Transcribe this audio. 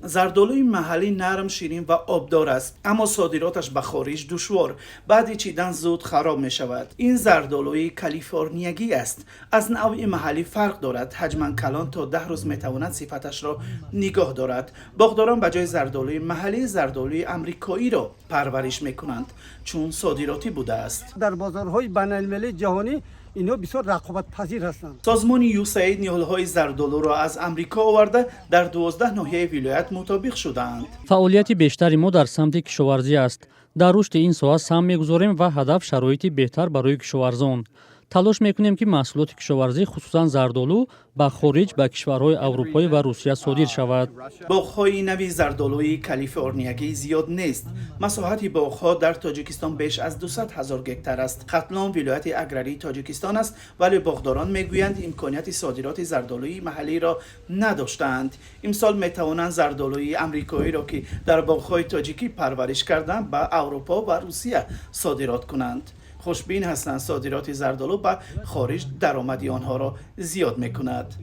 زردآلوی محلی نرم، شیرین و آبدار است، اما صادراتش به خارج دشوار، بعد چیدن زود خراب می شود. این زردآلوی کالیفرنیایی است، از نوع محلی فرق دارد، حجما کلان تا 10 روز می تواند صفتش را نگاه دارد. باغداران به جای زردآلوی محلی زردآلوی آمریکایی را پرورش می کنند چون صادراتی بوده است. در بازارهای بین‌المللی جهانی اینا بسیار رقابت پذیر هستند. سازمان یوساید نیالهای زردآلو را از آمریکا آورده در 12 ناحیه ولایت مطابق شدند. فعالیت بیشتری ما در سمت کشاورزی است. در رشد این ساحه سهم می‌گذاریم و هدف شرایط بهتر برای کشاورزان. تلاش میکنیم که محصولات کشاورزی خصوصا زردآلو به خارج به کشورهای اروپایی و روسیه صادر شود. باغ‌های نوی زردآلوی کالیفرنیایی زیاد نیست. مساحت باغ‌ها در تاجیکستان بیش از 200,000 گکتار است. ختلان ولایت اگراری تاجیکستان است، ولی باغداران میگویند امکانیت صادرات زردآلوی محلی را نداشتند. امسال میتوانند زردآلوی آمریکایی را که در باغ‌های تاجیکی پرورش کردند به اروپا و روسیه صادرات کنند. خوشبین هستند صادرات زردآلو به خارج درآمدی آنها را زیاد میکند.